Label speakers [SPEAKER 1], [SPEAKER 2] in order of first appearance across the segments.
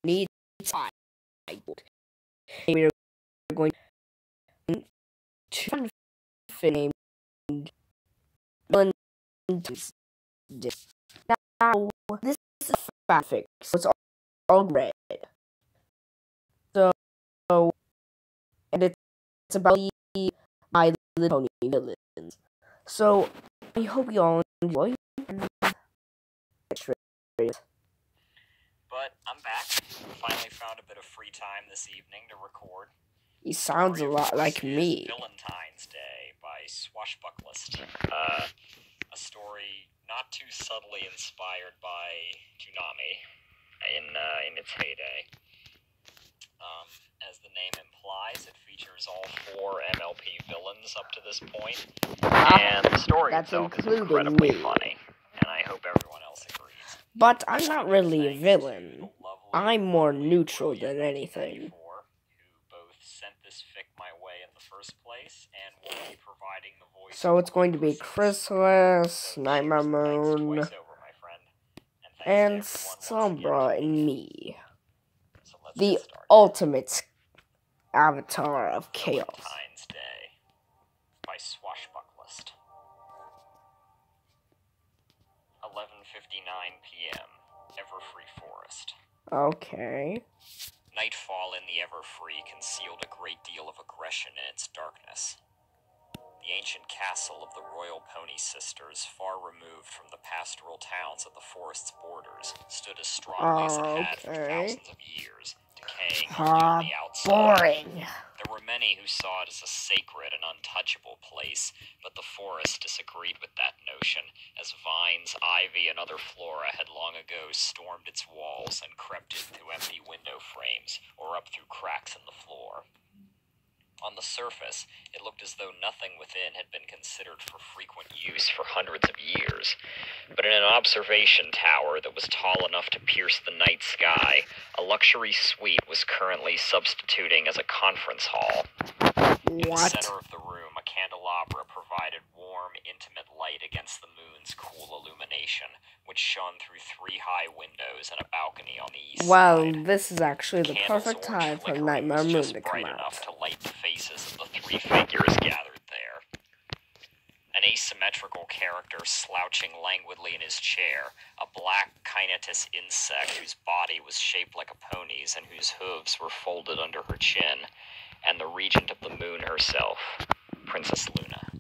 [SPEAKER 1] need time. We're going to named now this is fanfic, so it's all red. So and it's about My Little Pony villains. So I hope you all enjoy.
[SPEAKER 2] But I'm back. Finally found a bit of free time this evening to record.
[SPEAKER 1] He sounds a lot like me.
[SPEAKER 2] Valentine's Day by Swashbucklist. A story not too subtly inspired by Toonami in its heyday. As the name implies, it features all 4 MLP villains up to this point, and the story itself is incredibly funny, and I hope everyone else agrees.
[SPEAKER 1] But I'm not really a villain. I'm more neutral than anything.
[SPEAKER 2] Who both sent this fic my way in the first place, and will be providing the voice.
[SPEAKER 1] So it's going to be Chrysalis, Nightmare Moon, and Sombra and me. The ultimate avatar of chaos.
[SPEAKER 2] Valentine's Day by Swashbucklist. 11:59 p.m. Everfree Forest.
[SPEAKER 1] Okay.
[SPEAKER 2] Nightfall in the Everfree concealed a great deal of aggression in its darkness. The ancient castle of the Royal Pony Sisters, far removed from the pastoral towns at the forest's borders, stood as strongly as it had for thousands of years, decaying only on the outside.
[SPEAKER 1] Boring.
[SPEAKER 2] There were many who saw it as a sacred and untouchable place, but the forest disagreed with that notion, as vines, ivy, and other flora had long ago stormed its walls and crept in through empty window frames, or up through cracks in the floor. On the surface, it looked as though nothing within had been considered for frequent use for hundreds of years. But in an observation tower that was tall enough to pierce the night sky, a luxury suite was currently substituting as a conference hall. In the center of the room, a candelabra provided warm, intimate light against the moon's cool illumination, which shone through 3 high windows and a balcony on the east side.
[SPEAKER 1] This is actually the perfect time for Nightmare Moon to come out.
[SPEAKER 2] Enough to light the faces of the 3 figures gathered there. An asymmetrical character slouching languidly in his chair, a black Kinatus insect whose body was shaped like a pony's and whose hooves were folded under her chin, and the regent of the moon herself, Princess Luna.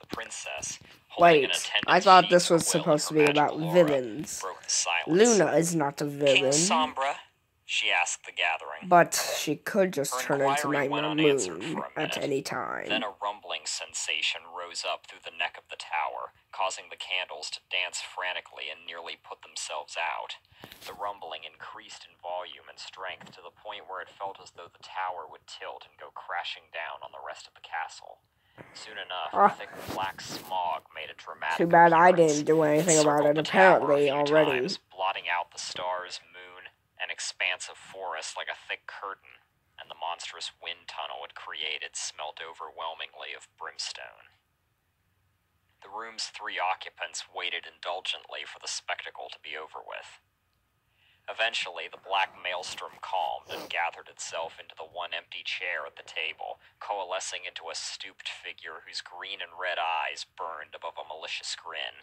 [SPEAKER 2] The princess, holding an attendant
[SPEAKER 1] I thought this
[SPEAKER 2] sheet
[SPEAKER 1] was supposed to be about villains.
[SPEAKER 2] broke the silence.
[SPEAKER 1] Luna is not a villain.
[SPEAKER 2] King Sombra, she asked the gathering.
[SPEAKER 1] But she could just turn into Nightmare Moon at any
[SPEAKER 2] Then
[SPEAKER 1] time.
[SPEAKER 2] a rumbling sensation rose up through the neck of the tower, causing the candles to dance frantically and nearly put themselves out. The rumbling increased in volume and strength to the point where it felt as though the tower would tilt and go crashing down on the rest of the castle. Soon enough, thick black smog made a dramatic
[SPEAKER 1] Too bad I
[SPEAKER 2] appearance.
[SPEAKER 1] didn't do anything about it,
[SPEAKER 2] Circled the tower
[SPEAKER 1] apparently,
[SPEAKER 2] a few
[SPEAKER 1] already.
[SPEAKER 2] times, blotting out the stars, moon, and expanse of forest like a thick curtain, and the monstrous wind tunnel it created smelt overwhelmingly of brimstone. The room's 3 occupants waited indulgently for the spectacle to be over with. Eventually, the black maelstrom calmed and gathered itself into the one empty chair at the table, coalescing into a stooped figure whose green and red eyes burned above a malicious grin.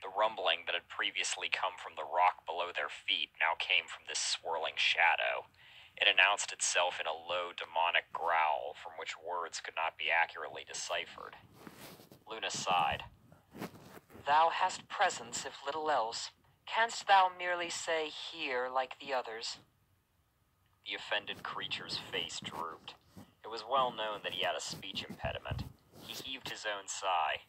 [SPEAKER 2] The rumbling that had previously come from the rock below their feet now came from this swirling shadow. It announced itself in a low, demonic growl from which words could not be accurately deciphered. Luna sighed. "Thou hast presence, if little else. Canst thou merely say, 'here,' like the others?" The offended creature's face drooped. It was well known that he had a speech impediment. He heaved his own sigh.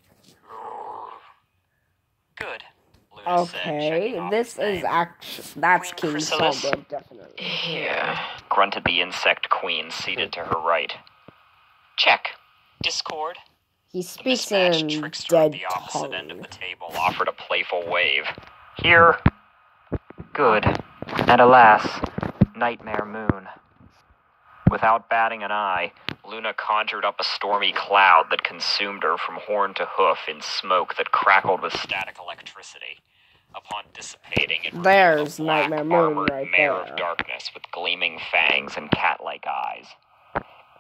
[SPEAKER 2] "Good," Luna said, checking off
[SPEAKER 1] this
[SPEAKER 2] his name.
[SPEAKER 1] is actually... That's
[SPEAKER 2] Queen
[SPEAKER 1] King
[SPEAKER 2] Chrysalis?
[SPEAKER 1] Sombra, definitely.
[SPEAKER 2] "Yeah," grunted the insect queen seated to her right. "Check. Discord?"
[SPEAKER 1] He
[SPEAKER 2] The
[SPEAKER 1] speaks
[SPEAKER 2] mismatched
[SPEAKER 1] in
[SPEAKER 2] trickster at
[SPEAKER 1] dead
[SPEAKER 2] the opposite end of
[SPEAKER 1] tongue.
[SPEAKER 2] the table offered a playful wave. "Here." "Good. And alas, Nightmare Moon." Without batting an eye, Luna conjured up a stormy cloud that consumed her from horn to hoof in smoke that crackled with static electricity. Upon dissipating, it
[SPEAKER 1] There's
[SPEAKER 2] revealed a black,
[SPEAKER 1] Nightmare Moon
[SPEAKER 2] armored
[SPEAKER 1] right
[SPEAKER 2] mare
[SPEAKER 1] there.
[SPEAKER 2] of darkness with gleaming fangs and cat-like eyes.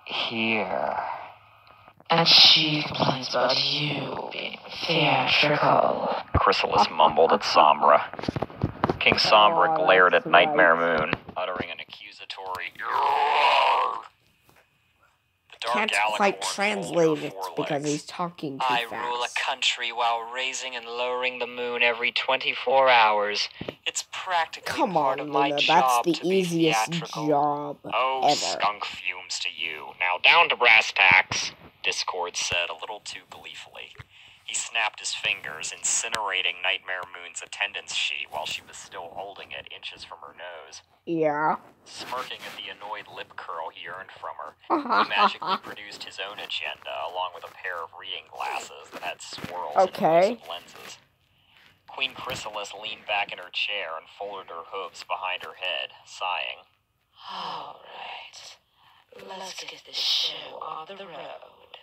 [SPEAKER 2] Here.
[SPEAKER 3] And she complains about you being theatrical.
[SPEAKER 2] Chrysalis mumbled at Sombra. King Sombra
[SPEAKER 1] Oh,
[SPEAKER 2] glared at
[SPEAKER 1] that's
[SPEAKER 2] Nightmare
[SPEAKER 1] right.
[SPEAKER 2] Moon, uttering an accusatory "Roar." The dark
[SPEAKER 1] Can't
[SPEAKER 2] Galacorn
[SPEAKER 1] quite
[SPEAKER 2] folded
[SPEAKER 1] translate
[SPEAKER 2] her
[SPEAKER 1] it because
[SPEAKER 2] forelegs.
[SPEAKER 1] he's talking too
[SPEAKER 3] I
[SPEAKER 1] fast.
[SPEAKER 3] rule a country while raising and lowering the moon every 24 hours. It's practically
[SPEAKER 1] Come
[SPEAKER 3] part
[SPEAKER 1] on,
[SPEAKER 3] of my
[SPEAKER 1] Luna, that's
[SPEAKER 3] job
[SPEAKER 1] the
[SPEAKER 3] to be
[SPEAKER 1] easiest
[SPEAKER 3] theatrical.
[SPEAKER 1] job
[SPEAKER 2] Oh,
[SPEAKER 1] ever.
[SPEAKER 2] skunk fumes to you. Now down to brass tacks, Discord said a little too gleefully. He snapped his fingers, incinerating Nightmare Moon's attendance sheet while she was still holding it inches from her nose.
[SPEAKER 1] Yeah.
[SPEAKER 2] Smirking at the annoyed lip curl he earned from her, he magically produced his own agenda along with a pair of reading glasses that had swirls and
[SPEAKER 1] Okay.
[SPEAKER 2] elusive lenses. Queen Chrysalis leaned back in her chair and folded her hooves behind her head, sighing.
[SPEAKER 3] All right, let's get this show on the road.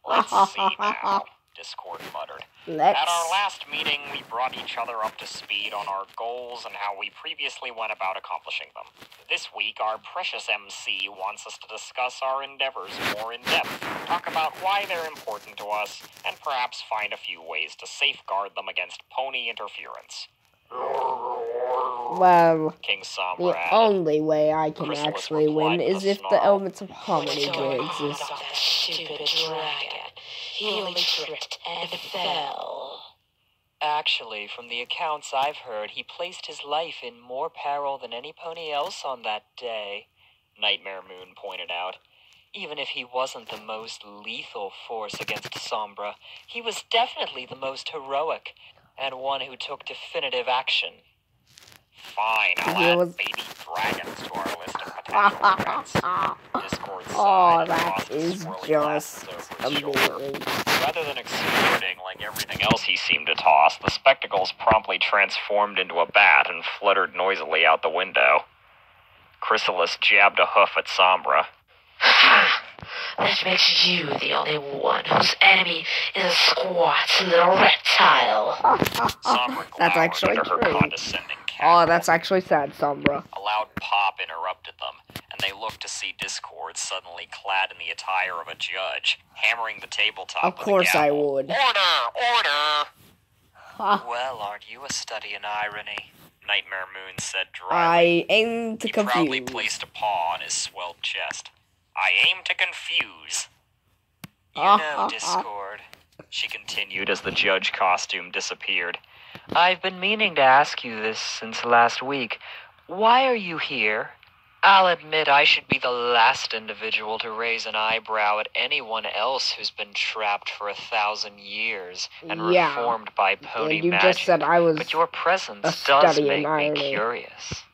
[SPEAKER 2] Let's see now, Discord muttered. At our last meeting, we brought each other up to speed on our goals and how we previously went about accomplishing them. This week, our precious MC wants us to discuss our endeavors more in depth, talk about why they're important to us, and perhaps find a few ways to safeguard them against pony interference.
[SPEAKER 1] Well,
[SPEAKER 2] King Sombra
[SPEAKER 1] the
[SPEAKER 2] added.
[SPEAKER 1] only way I can
[SPEAKER 2] Chrysalis
[SPEAKER 1] actually
[SPEAKER 2] replied
[SPEAKER 1] win
[SPEAKER 2] with a
[SPEAKER 1] is if the
[SPEAKER 2] snarl.
[SPEAKER 1] elements of harmony do
[SPEAKER 3] Don't
[SPEAKER 1] exist.
[SPEAKER 3] stop that stupid dragon. He only tripped and fell. Actually, from the accounts I've heard, he placed his life in more peril than any pony else on that day,
[SPEAKER 2] Nightmare Moon pointed out.
[SPEAKER 3] Even if he wasn't the most lethal force against Sombra, he was definitely the most heroic, and one who took definitive action.
[SPEAKER 2] Fine, I'll
[SPEAKER 1] He
[SPEAKER 2] add
[SPEAKER 1] was-
[SPEAKER 2] baby dragons to our list of potential threats. Discord sighed
[SPEAKER 1] Oh,
[SPEAKER 2] and
[SPEAKER 1] that
[SPEAKER 2] tossed his
[SPEAKER 1] is
[SPEAKER 2] swirly
[SPEAKER 1] just
[SPEAKER 2] glasses over his shoulder.
[SPEAKER 1] amazing.
[SPEAKER 2] Rather than exploding like everything else he seemed to toss, the spectacles promptly transformed into a bat and fluttered noisily out the window. Chrysalis jabbed a hoof at Sombra.
[SPEAKER 3] That makes you the only one whose enemy is a squat little reptile.
[SPEAKER 2] Sombra
[SPEAKER 1] That's
[SPEAKER 2] glowered
[SPEAKER 1] actually
[SPEAKER 2] under her
[SPEAKER 1] true.
[SPEAKER 2] condescending
[SPEAKER 1] Oh,
[SPEAKER 2] cackle.
[SPEAKER 1] that's actually sad, Sombra.
[SPEAKER 2] A loud pop interrupted them, and they looked to see Discord suddenly clad in the attire of a judge, hammering the tabletop
[SPEAKER 1] Of
[SPEAKER 2] with
[SPEAKER 1] course
[SPEAKER 2] a
[SPEAKER 1] I
[SPEAKER 2] gavel.
[SPEAKER 1] would.
[SPEAKER 2] Order!
[SPEAKER 3] Well, aren't you a study in irony?
[SPEAKER 2] Nightmare Moon said dryly.
[SPEAKER 1] I aim to
[SPEAKER 2] He proudly
[SPEAKER 1] confuse.
[SPEAKER 2] placed a paw on his swelled chest. I aim to confuse.
[SPEAKER 3] You know, Discord,
[SPEAKER 2] She continued as the judge costume disappeared.
[SPEAKER 3] I've been meaning to ask you this since last week. Why are you here? I'll admit I should be the last individual to raise an eyebrow at anyone else who's been trapped for 1,000 years and
[SPEAKER 1] Yeah.
[SPEAKER 3] reformed by pony
[SPEAKER 1] And you
[SPEAKER 3] magic.
[SPEAKER 1] just said I was
[SPEAKER 3] But your presence
[SPEAKER 1] a
[SPEAKER 3] does
[SPEAKER 1] study in
[SPEAKER 3] make me
[SPEAKER 1] irony.
[SPEAKER 3] curious.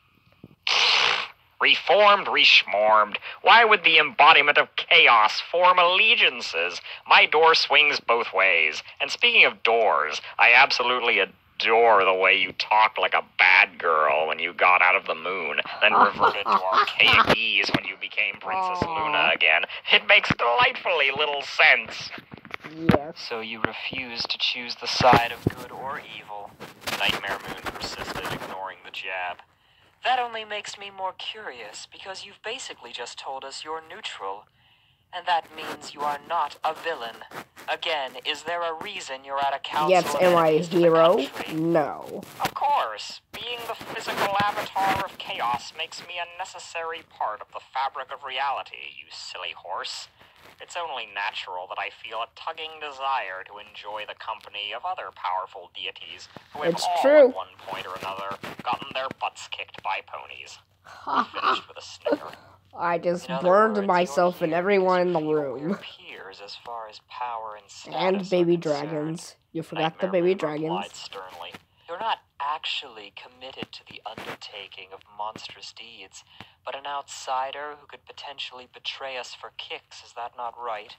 [SPEAKER 2] Reformed, reschmormed. Why would the embodiment of chaos form allegiances? My door swings both ways. And speaking of doors, I absolutely adore the way you talked like a bad girl when you got out of the moon, then reverted to archaic ease when you became Princess Luna again. It makes delightfully little sense.
[SPEAKER 1] Yes.
[SPEAKER 3] So you refuse to choose the side of good or evil?
[SPEAKER 2] Nightmare Moon persisted, ignoring the jab.
[SPEAKER 3] That only makes me more curious, because you've basically just told us you're neutral. And that means you are not a villain. Again, is there a reason you're at a council
[SPEAKER 1] Yes,
[SPEAKER 3] of
[SPEAKER 1] am I a
[SPEAKER 3] enemies to the
[SPEAKER 1] hero?
[SPEAKER 3] country?
[SPEAKER 1] No.
[SPEAKER 2] Of course, being the physical avatar of chaos makes me a necessary part of the fabric of reality, you silly horse. It's only natural that I feel a tugging desire to enjoy the company of other powerful deities who have
[SPEAKER 1] It's
[SPEAKER 2] all
[SPEAKER 1] true.
[SPEAKER 2] at one point or another gotten their butts kicked by ponies. He finished with a snicker.
[SPEAKER 1] I just
[SPEAKER 3] In other
[SPEAKER 1] burned
[SPEAKER 3] words,
[SPEAKER 1] myself
[SPEAKER 3] you're
[SPEAKER 1] and
[SPEAKER 3] here
[SPEAKER 1] everyone in
[SPEAKER 3] because
[SPEAKER 1] the
[SPEAKER 3] you feel we're
[SPEAKER 1] room.
[SPEAKER 3] peers as far as power and status
[SPEAKER 1] And
[SPEAKER 3] are
[SPEAKER 1] baby
[SPEAKER 3] concerned.
[SPEAKER 1] dragons. You forgot the
[SPEAKER 2] Nightmare
[SPEAKER 1] baby
[SPEAKER 2] Moon
[SPEAKER 1] dragons.
[SPEAKER 2] replied sternly.
[SPEAKER 3] You're not actually committed to the undertaking of monstrous deeds, but an outsider who could potentially betray us for kicks. Is that not right?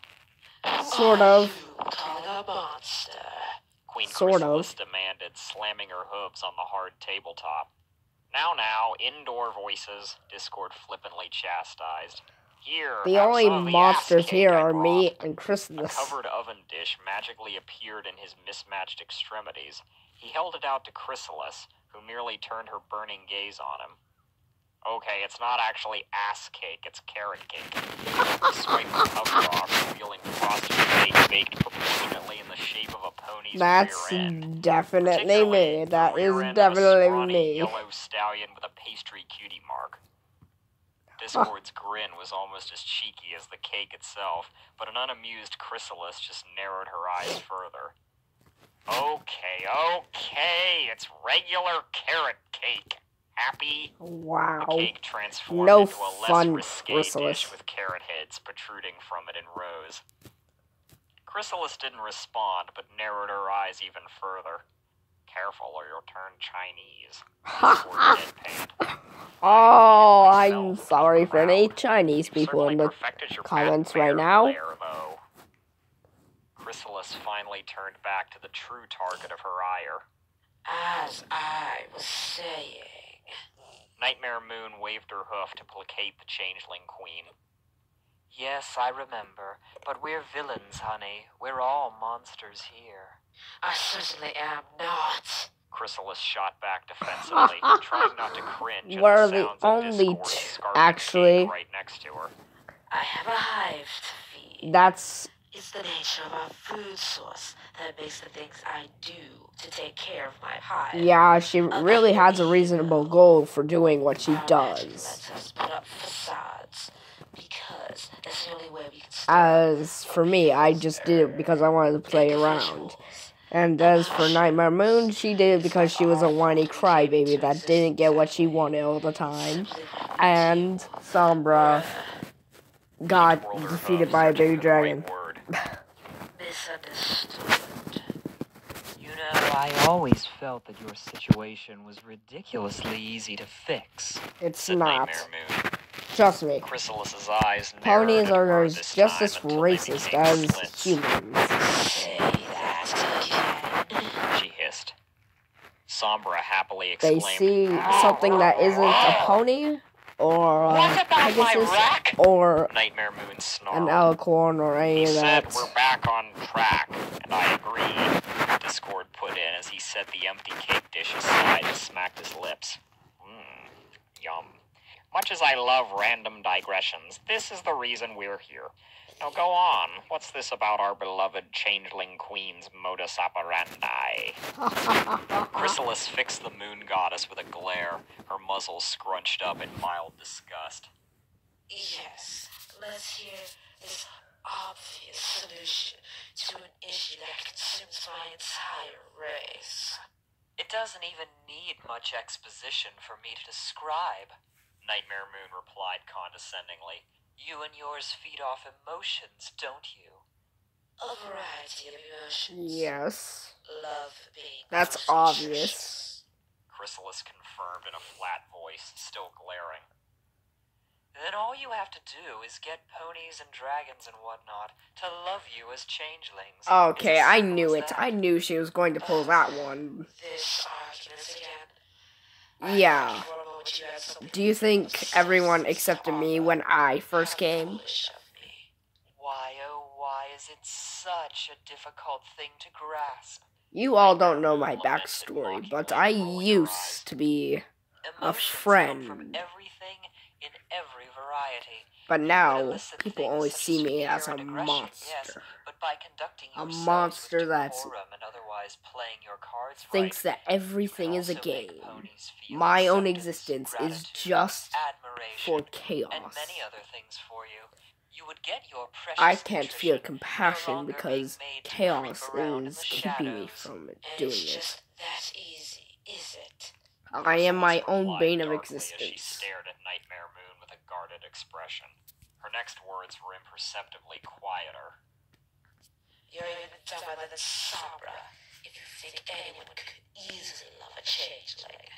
[SPEAKER 1] Sort of.
[SPEAKER 3] You calling a monster?
[SPEAKER 2] Queen
[SPEAKER 1] Sort
[SPEAKER 2] Chrysalis
[SPEAKER 1] of.
[SPEAKER 2] demanded, slamming her hooves on the hard tabletop. Now, indoor voices, Discord flippantly chastised. Here,
[SPEAKER 1] The
[SPEAKER 2] have
[SPEAKER 1] only
[SPEAKER 2] some of the
[SPEAKER 1] monsters
[SPEAKER 2] ass cake
[SPEAKER 1] here
[SPEAKER 2] I
[SPEAKER 1] are me
[SPEAKER 2] brought.
[SPEAKER 1] and
[SPEAKER 2] A
[SPEAKER 1] Chrysalis.
[SPEAKER 2] covered oven dish magically appeared in his mismatched extremities. He held it out to Chrysalis, who merely turned her burning gaze on him. Okay, it's not actually ass cake, it's carrot cake. He swiped the cover off, revealing frosted cake baked proportionately in the shape of a pony's
[SPEAKER 1] That's
[SPEAKER 2] rear end.
[SPEAKER 1] definitely me. That
[SPEAKER 2] the
[SPEAKER 1] is
[SPEAKER 2] rear end of a
[SPEAKER 1] definitely
[SPEAKER 2] scrawny
[SPEAKER 1] me.
[SPEAKER 2] yellow stallion with a pastry cutie mark. Discord's grin was almost as cheeky as the cake itself, but an unamused Chrysalis just narrowed her eyes further. Okay, it's regular carrot cake. Happy?
[SPEAKER 1] Wow.
[SPEAKER 2] The cake transformed
[SPEAKER 1] No
[SPEAKER 2] into a less
[SPEAKER 1] fun,
[SPEAKER 2] risque
[SPEAKER 1] Chrysalis.
[SPEAKER 2] dish with carrot heads protruding from it in rows. Chrysalis didn't respond, but narrowed her eyes even further. Careful or you'll turn Chinese. Discord deadpanned.
[SPEAKER 1] Oh, I'm sorry for any Chinese people in the comments right now.
[SPEAKER 2] There, Chrysalis finally turned back to the true target of her ire.
[SPEAKER 3] As I was saying...
[SPEAKER 2] Nightmare Moon waved her hoof to placate the changeling queen.
[SPEAKER 3] Yes, I remember, but we're villains, honey. We're all monsters here. I certainly am not.
[SPEAKER 2] Chrysalis shot back defensively, trying not to cringe at
[SPEAKER 1] We're
[SPEAKER 2] the
[SPEAKER 1] the
[SPEAKER 2] sounds of
[SPEAKER 1] only
[SPEAKER 2] Discord scarfing
[SPEAKER 1] actually.
[SPEAKER 2] cake right next to her.
[SPEAKER 3] I have a hive to feed.
[SPEAKER 1] That's
[SPEAKER 3] It's the nature of our food source that makes the things I do to take care of my hive.
[SPEAKER 1] yeah. She really has a reasonable goal for doing what she
[SPEAKER 3] Our magic
[SPEAKER 1] does.
[SPEAKER 3] lets us put up facades because that's the only way we can stop
[SPEAKER 1] As for me, I just did it because I wanted to play around.
[SPEAKER 3] individuals.
[SPEAKER 1] And as for Nightmare Moon, she did it because she was a whiny crybaby that didn't get what she wanted all the time. And Sombra got
[SPEAKER 2] Rolled her
[SPEAKER 1] defeated
[SPEAKER 2] hooves,
[SPEAKER 1] by a
[SPEAKER 2] searching
[SPEAKER 1] baby
[SPEAKER 2] for the right
[SPEAKER 1] dragon.
[SPEAKER 2] word.
[SPEAKER 3] Misunderstood. You know, I always felt that your situation was ridiculously easy to fix.
[SPEAKER 1] It's
[SPEAKER 2] Said
[SPEAKER 1] not.
[SPEAKER 2] Nightmare Moon.
[SPEAKER 1] Trust me.
[SPEAKER 2] Chrysalis' eyes narrowed
[SPEAKER 1] Ponies
[SPEAKER 2] and
[SPEAKER 1] are
[SPEAKER 2] grew this
[SPEAKER 1] just
[SPEAKER 2] time
[SPEAKER 1] as
[SPEAKER 2] until they
[SPEAKER 1] racist
[SPEAKER 2] became
[SPEAKER 1] as
[SPEAKER 2] slits.
[SPEAKER 1] humans.
[SPEAKER 3] Say that again.
[SPEAKER 2] She hissed. Sombra happily
[SPEAKER 1] They
[SPEAKER 2] exclaimed,
[SPEAKER 1] see something that isn't a pony, or
[SPEAKER 2] "What
[SPEAKER 1] a
[SPEAKER 2] about my
[SPEAKER 1] Pegasus,
[SPEAKER 2] rack?"
[SPEAKER 1] or
[SPEAKER 2] Nightmare Moon
[SPEAKER 1] an
[SPEAKER 2] snarled.
[SPEAKER 1] alicorn, or any
[SPEAKER 2] He
[SPEAKER 1] of
[SPEAKER 2] said
[SPEAKER 1] that.
[SPEAKER 2] we're back on track, and I agree, Discord put in as he set the empty cake dish aside and smacked his lips. Yum. Much as I love random digressions, this is the reason we're here. Now go on. What's this about our beloved changeling queen's modus operandi? Chrysalis fixed the moon goddess with a glare, her muzzle scrunched up in mild disgust.
[SPEAKER 3] Yes, let's hear this obvious solution to an issue that consumes my entire race. It doesn't even need much exposition for me to describe.
[SPEAKER 2] Nightmare Moon replied condescendingly.
[SPEAKER 3] You and yours feed off emotions, don't you? A variety of emotions.
[SPEAKER 1] Yes.
[SPEAKER 3] Love being
[SPEAKER 1] That's
[SPEAKER 3] most
[SPEAKER 1] obvious.
[SPEAKER 3] nutritious.
[SPEAKER 2] Chrysalis confirmed in a flat voice, still glaring.
[SPEAKER 3] Then all you have to do is get ponies and dragons and whatnot to love you as changelings.
[SPEAKER 1] Okay,
[SPEAKER 3] It's as
[SPEAKER 1] I
[SPEAKER 3] simple
[SPEAKER 1] knew
[SPEAKER 3] as
[SPEAKER 1] it.
[SPEAKER 3] that.
[SPEAKER 1] I knew she was going to pull that one.
[SPEAKER 3] This argument again.
[SPEAKER 1] Yeah. Do you think everyone accepted me when I first came?
[SPEAKER 3] Why, oh, why is it such a difficult thing to grasp?
[SPEAKER 1] You all don't know my backstory, but I used to be a
[SPEAKER 3] Emotions come from
[SPEAKER 1] friend.
[SPEAKER 3] everything in every variety.
[SPEAKER 1] But
[SPEAKER 3] You
[SPEAKER 1] now,
[SPEAKER 3] could elicit
[SPEAKER 1] people
[SPEAKER 3] things
[SPEAKER 1] only
[SPEAKER 3] such
[SPEAKER 1] see me
[SPEAKER 3] fear
[SPEAKER 1] as a
[SPEAKER 3] and aggression, yes,
[SPEAKER 1] monster.
[SPEAKER 3] but by conducting
[SPEAKER 1] A
[SPEAKER 3] yourselves
[SPEAKER 1] monster
[SPEAKER 3] with
[SPEAKER 1] that's
[SPEAKER 3] decorum and otherwise playing your cards
[SPEAKER 1] thinks
[SPEAKER 3] right,
[SPEAKER 1] that everything
[SPEAKER 3] you
[SPEAKER 1] is a
[SPEAKER 3] can also make
[SPEAKER 1] game.
[SPEAKER 3] ponies feel
[SPEAKER 1] My own
[SPEAKER 3] acceptance,
[SPEAKER 1] existence is
[SPEAKER 3] gratitude,
[SPEAKER 1] just
[SPEAKER 3] admiration,
[SPEAKER 1] for
[SPEAKER 3] and
[SPEAKER 1] chaos.
[SPEAKER 3] many other things for you. You would get your precious
[SPEAKER 1] I can't feel
[SPEAKER 3] nutrition,
[SPEAKER 1] compassion
[SPEAKER 3] no longer
[SPEAKER 1] because
[SPEAKER 3] being made to
[SPEAKER 1] chaos
[SPEAKER 3] creep around in
[SPEAKER 1] is
[SPEAKER 3] the
[SPEAKER 1] keeping me
[SPEAKER 3] shadows.
[SPEAKER 1] from
[SPEAKER 3] And
[SPEAKER 1] doing
[SPEAKER 3] it's
[SPEAKER 1] it.
[SPEAKER 3] just that easy, is it?
[SPEAKER 1] I am my
[SPEAKER 2] Chrysalis
[SPEAKER 1] own
[SPEAKER 2] replied
[SPEAKER 1] bane of
[SPEAKER 2] darkly As she
[SPEAKER 1] existence.
[SPEAKER 2] stared at Nightmare Moon with a guarded expression. Her next words were imperceptibly quieter.
[SPEAKER 3] You're even dumber than Sabra if you think anyone could easily love a changeling.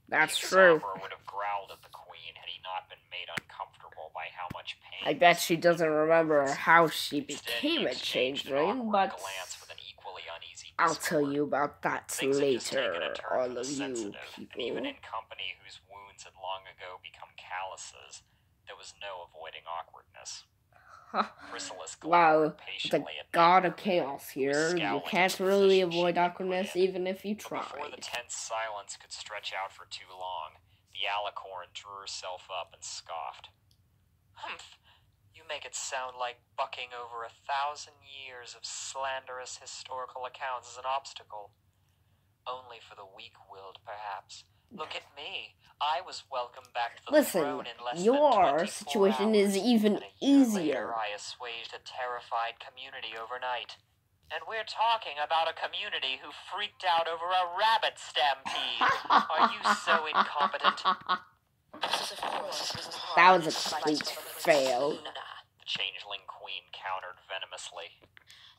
[SPEAKER 1] That's true.
[SPEAKER 2] Sombra would have growled at the queen had he not been made uncomfortable by how much pain.
[SPEAKER 1] I bet she doesn't remember how she
[SPEAKER 2] Instead,
[SPEAKER 1] became
[SPEAKER 2] he
[SPEAKER 1] a
[SPEAKER 2] exchanged an
[SPEAKER 1] changeling,
[SPEAKER 2] awkward
[SPEAKER 1] but
[SPEAKER 2] glance with an equally uneasy
[SPEAKER 1] I'll tell
[SPEAKER 2] Discord.
[SPEAKER 1] you about that
[SPEAKER 2] Things had just taken a
[SPEAKER 1] later,
[SPEAKER 2] turn
[SPEAKER 1] all
[SPEAKER 2] for the
[SPEAKER 1] of you
[SPEAKER 2] sensitive, and even
[SPEAKER 1] people.
[SPEAKER 2] in company whose wounds had long ago become calluses, there was no avoiding awkwardness. Chrysalis
[SPEAKER 1] Wow,
[SPEAKER 2] glowered
[SPEAKER 1] the
[SPEAKER 2] patiently at
[SPEAKER 1] god
[SPEAKER 2] Nightmare
[SPEAKER 1] of chaos
[SPEAKER 2] Moon, who was
[SPEAKER 1] here. You
[SPEAKER 2] scowling
[SPEAKER 1] can't
[SPEAKER 2] at the
[SPEAKER 1] really
[SPEAKER 2] position
[SPEAKER 1] avoid
[SPEAKER 2] she'd been put
[SPEAKER 1] awkwardness
[SPEAKER 2] in.
[SPEAKER 1] even if you
[SPEAKER 2] But
[SPEAKER 1] tried.
[SPEAKER 2] before the tense silence could stretch out for too long, the alicorn drew herself up and scoffed. Humph! You make it sound like bucking over 1,000 years of slanderous historical accounts is an obstacle. Only for the weak-willed, perhaps. Look at me. I was welcomed back to the
[SPEAKER 1] Listen,
[SPEAKER 2] throne in less than
[SPEAKER 1] your
[SPEAKER 2] 24
[SPEAKER 1] situation
[SPEAKER 2] hours,
[SPEAKER 1] is even
[SPEAKER 2] and a year
[SPEAKER 1] easier.
[SPEAKER 2] later I assuaged a terrified community overnight. And we're talking about a community who freaked out over a rabbit stampede. Are you so incompetent?
[SPEAKER 1] That was a complete fail.
[SPEAKER 2] The changeling queen countered venomously.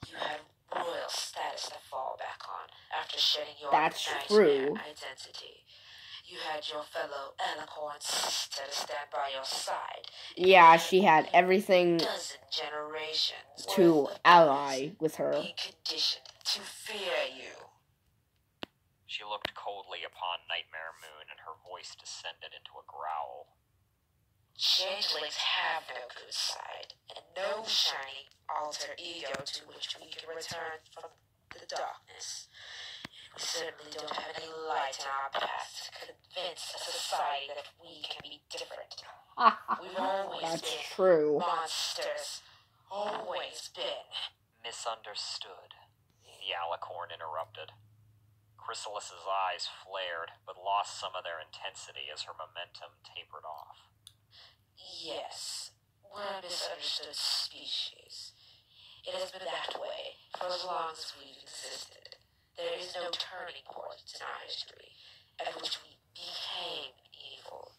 [SPEAKER 4] You had royal status to fall back on after shedding your
[SPEAKER 1] That's
[SPEAKER 4] nightmare
[SPEAKER 1] true.
[SPEAKER 4] identity. You had your fellow alicorn sister to stand by your side.
[SPEAKER 1] Yeah, she had everything
[SPEAKER 4] Dozen generations
[SPEAKER 1] to
[SPEAKER 4] worth of
[SPEAKER 1] ally with her.
[SPEAKER 4] being conditioned to fear you.
[SPEAKER 2] She looked coldly upon Nightmare Moon, and her voice descended into a growl.
[SPEAKER 4] Changelings have no good side, and no shiny alter ego to which we can return from the darkness. We certainly don't have any light in our path to convince a society that we can be different. We've always
[SPEAKER 1] That's
[SPEAKER 4] been
[SPEAKER 1] true.
[SPEAKER 4] monsters. Always been.
[SPEAKER 2] Misunderstood, the alicorn interrupted. Chrysalis's eyes flared, but lost some of their intensity as her momentum tapered off.
[SPEAKER 4] Yes, we're a misunderstood species. It has been that way for as long as we've existed. There is no turning point in our history at which we became evil.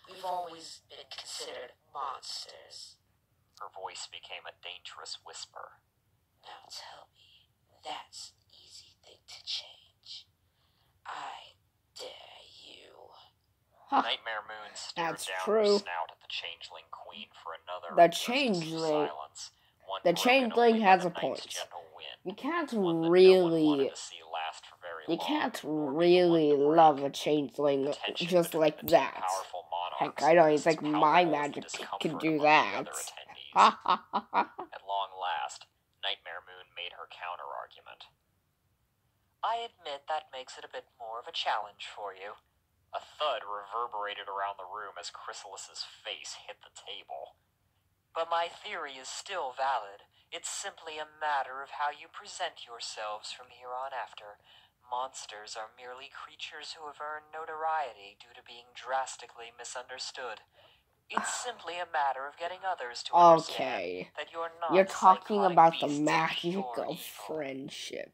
[SPEAKER 4] We've always been considered monsters.
[SPEAKER 2] Her voice became a dangerous whisper.
[SPEAKER 4] Now tell me, that's an easy thing to change. I dare you.
[SPEAKER 2] Nightmare Moon stared
[SPEAKER 1] That's
[SPEAKER 2] down
[SPEAKER 1] true.
[SPEAKER 2] her snout at the changeling queen for another
[SPEAKER 1] The
[SPEAKER 2] burst of
[SPEAKER 1] changeling-
[SPEAKER 2] silence, one
[SPEAKER 1] the
[SPEAKER 2] broken
[SPEAKER 1] changeling
[SPEAKER 2] only by
[SPEAKER 1] has
[SPEAKER 2] the
[SPEAKER 1] a
[SPEAKER 2] night's
[SPEAKER 1] point.
[SPEAKER 2] gentle wind,
[SPEAKER 1] You can't
[SPEAKER 2] one that no one
[SPEAKER 1] really,
[SPEAKER 2] wanted to see last for very
[SPEAKER 1] you
[SPEAKER 2] long,
[SPEAKER 1] can't
[SPEAKER 2] nor be the
[SPEAKER 1] really
[SPEAKER 2] one to break.
[SPEAKER 1] love a changeling
[SPEAKER 2] The tension
[SPEAKER 1] just
[SPEAKER 2] between
[SPEAKER 1] like
[SPEAKER 2] the two
[SPEAKER 1] that.
[SPEAKER 2] powerful monarchs
[SPEAKER 1] Heck, I don't
[SPEAKER 2] was
[SPEAKER 1] even
[SPEAKER 2] as
[SPEAKER 1] think my
[SPEAKER 2] palpable as the
[SPEAKER 1] magic
[SPEAKER 2] discomfort
[SPEAKER 1] can do
[SPEAKER 2] among the
[SPEAKER 1] that.
[SPEAKER 2] other attendees.
[SPEAKER 1] Ha
[SPEAKER 2] At long last, Nightmare Moon made her counter-argument. I admit that makes it a bit more of a challenge for you. A thud reverberated around the room as Chrysalis's face hit the table. But my theory is still valid. It's simply a matter of how you present yourselves from here on after. Monsters are merely creatures who have earned notoriety due to being drastically misunderstood. It's simply a matter of getting others to understand
[SPEAKER 1] Okay.
[SPEAKER 2] that you're not
[SPEAKER 1] You're talking
[SPEAKER 2] psychotic
[SPEAKER 1] about the
[SPEAKER 2] beasts
[SPEAKER 1] magic
[SPEAKER 2] pure
[SPEAKER 1] of
[SPEAKER 2] evil.
[SPEAKER 1] friendship.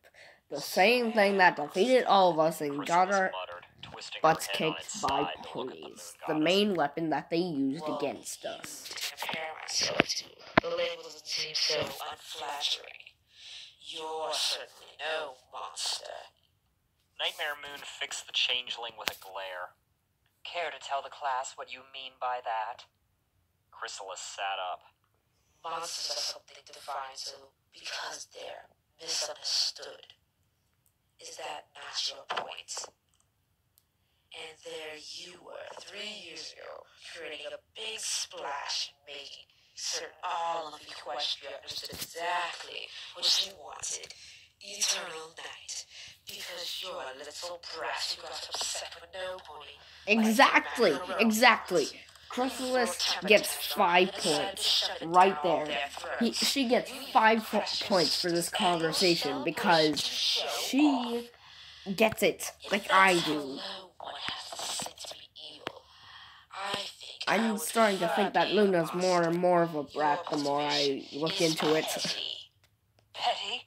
[SPEAKER 1] The same thing that defeated all of us and got
[SPEAKER 2] Chrysalis
[SPEAKER 1] our
[SPEAKER 2] muttered, twisting
[SPEAKER 1] butts
[SPEAKER 2] her head on
[SPEAKER 1] kicked
[SPEAKER 2] its
[SPEAKER 1] by
[SPEAKER 2] side to look at the
[SPEAKER 1] ponies.
[SPEAKER 2] moon
[SPEAKER 1] The
[SPEAKER 2] goddess.
[SPEAKER 1] main weapon that they used
[SPEAKER 4] Well,
[SPEAKER 1] against us.
[SPEAKER 4] To compare myself to, the label doesn't seem so unflattering. You're certainly no monster.
[SPEAKER 2] Nightmare Moon fixed the changeling with a glare. Care to tell the class what you mean by that? Chrysalis sat up.
[SPEAKER 4] Monsters are something defined so because they're misunderstood. Is that not your point? And there you were 3 years ago, creating a big splash and making certain all of Equestria understood exactly what you wanted. Eternal night. Because you're a little brat who got upset with no pony.
[SPEAKER 1] Exactly. Chrysalis gets 5 points right there. She gets 5 points for this conversation because she gets it like I do. I'm starting to think that Luna's more and more of a brat the more I look into it.
[SPEAKER 2] Petty?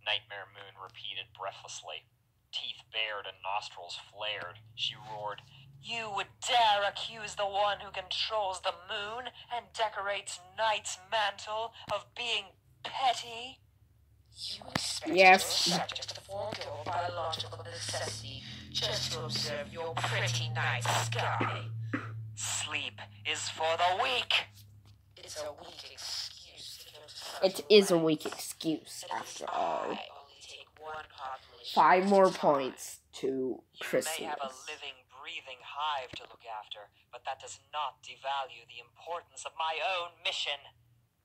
[SPEAKER 2] Nightmare Moon repeated breathlessly. Teeth bared and nostrils flared. She roared, You would dare accuse the one who controls the moon and decorates night's mantle of being petty?
[SPEAKER 4] You expect
[SPEAKER 1] Yes.
[SPEAKER 4] your subject to forego biological necessity just to observe your pretty night sky.
[SPEAKER 2] Sleep is for the weak.
[SPEAKER 4] It's a weak excuse to go to such
[SPEAKER 1] It is a
[SPEAKER 4] lengths.
[SPEAKER 1] weak excuse,
[SPEAKER 4] At
[SPEAKER 1] after
[SPEAKER 4] least
[SPEAKER 1] all.
[SPEAKER 4] I only take one population
[SPEAKER 1] 5
[SPEAKER 4] at a
[SPEAKER 1] more
[SPEAKER 4] time.
[SPEAKER 1] points to
[SPEAKER 2] You
[SPEAKER 1] Chrysalis.
[SPEAKER 2] may have a living, breathing hive to look after, but that does not devalue the importance of my own mission.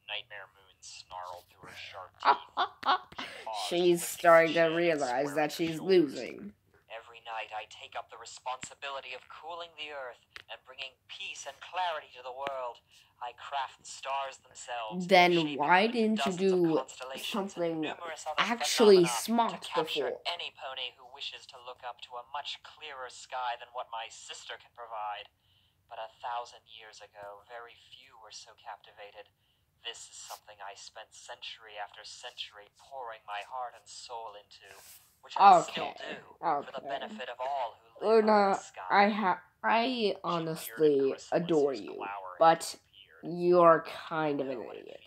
[SPEAKER 2] Nightmare Moon snarled through her sharp teeth.
[SPEAKER 1] She's starting to realize that she's losing.
[SPEAKER 3] Every night I take up the responsibility of cooling the earth and bringing peace and clarity to the world. I craft the stars themselves.
[SPEAKER 1] Then why didn't you do something actually smart before?
[SPEAKER 3] Any pony who wishes to look up to a much clearer sky than what my sister can provide. But 1,000 years ago, very few were so captivated. This is something I spent century after century pouring my heart and soul into, which I still do, for the benefit of all who live under the sky.
[SPEAKER 1] I honestly adore you, but you're kind of an idiot.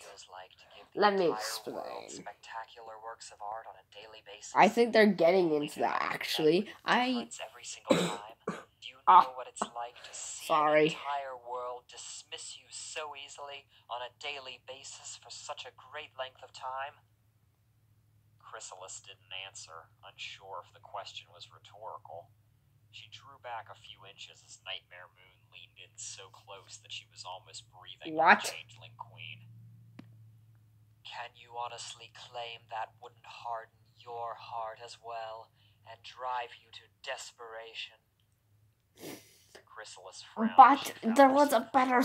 [SPEAKER 1] Let me explain.
[SPEAKER 3] Spectacular works of art on a daily basis.
[SPEAKER 1] I think they're getting into that, actually.
[SPEAKER 3] Every single time. Do you know what it's like to see
[SPEAKER 1] sorry.
[SPEAKER 3] the entire world dismiss you so easily on a daily basis for such a great length of time?
[SPEAKER 2] Chrysalis didn't answer, unsure if the question was rhetorical. She drew back a few inches as Nightmare Moon leaned in so close that she was almost breathing on the Changeling Queen.
[SPEAKER 3] Can you honestly claim that wouldn't harden your heart as well and drive you to desperation?
[SPEAKER 2] Chrysalis frowned.
[SPEAKER 1] But there was a better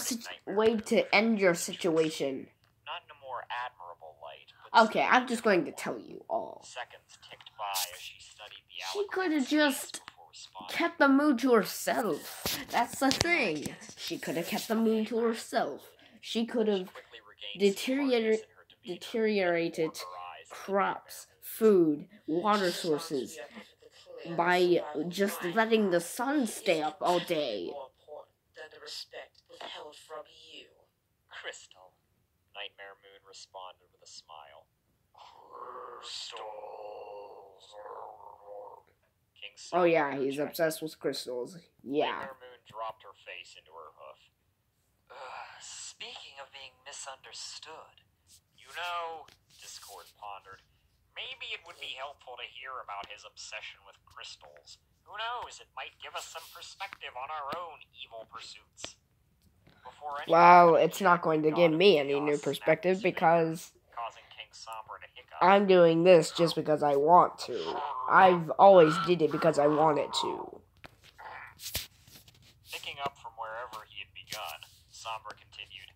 [SPEAKER 1] way to end your situation.
[SPEAKER 2] Not in a more admirable light.
[SPEAKER 1] Okay, I'm just going to tell you all.
[SPEAKER 2] Seconds ticked by as she studied the
[SPEAKER 1] She could have just kept the mood to herself. That's the thing. She could have kept the mood to herself. She could have deteriorated crops, food, water sources by just letting the sun stay up all day.
[SPEAKER 4] More important than the respect withheld from you.
[SPEAKER 2] Crystal, Nightmare Moon responded with a smile.
[SPEAKER 4] Crystals.
[SPEAKER 1] Oh yeah, he's obsessed with crystals. Yeah.
[SPEAKER 2] Nightmare Moon dropped her face into her hoof.
[SPEAKER 3] Speaking of being misunderstood.
[SPEAKER 2] You know, Discord pondered, maybe it would be helpful to hear about his obsession with crystals. Who knows, it might give us some perspective on our own evil pursuits.
[SPEAKER 1] Well, it's not going to give me any new perspective because I'm doing this just because I want to. I've always did it because I wanted to.
[SPEAKER 2] Picking up from wherever he had begun, Sombra continued.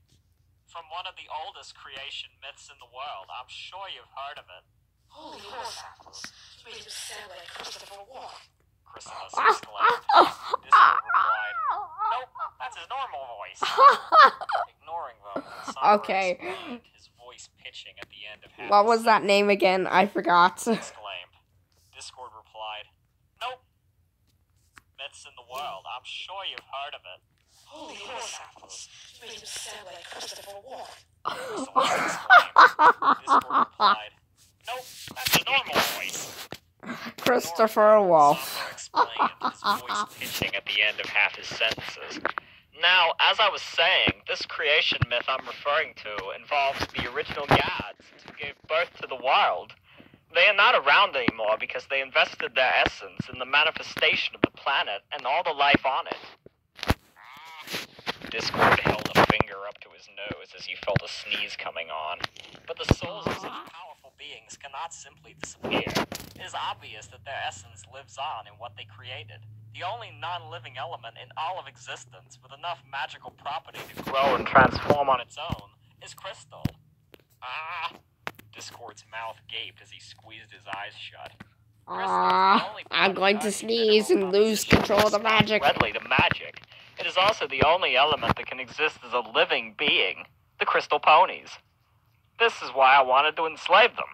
[SPEAKER 2] From one of the oldest creation myths in the world. I'm sure you've heard of it.
[SPEAKER 4] Holy horse apples. You made him sound like Christopher Walken.
[SPEAKER 2] Chrysalis exclaimed. Discord replied, nope, that's his normal voice. Ignoring them, Sombra explained, his voice pitching at the end of half.
[SPEAKER 1] What was that name again? I forgot.
[SPEAKER 2] Exclaimed. Discord replied, nope. Myths in the world. I'm sure you've heard of it.
[SPEAKER 4] Holy horse apples. You made him sound like Christopher Walken.
[SPEAKER 2] Chrysalis exclaimed. Discord replied, nope, that's his normal voice.
[SPEAKER 1] Christopher Wolf.
[SPEAKER 2] Sombra explained, his voice pitching at the end of half his sentences. Now, as I was saying, this creation myth I'm referring to involves the original gods who gave birth to the world. They are not around anymore because they invested their essence in the manifestation of the planet and all the life on it. Discord held a finger up to his nose as he felt a sneeze coming on. But the souls of such powerful beings cannot simply disappear. It is obvious that their essence lives on in what they created. The only non-living element in all of existence with enough magical property to grow and transform on its own is crystal. Discord's mouth gaped as he squeezed his eyes shut.
[SPEAKER 1] I'm going to sneeze and lose control of the magic.
[SPEAKER 3] Readily to magic. It is also the only element that can exist as a living being, the crystal ponies. This is why I wanted to enslave them.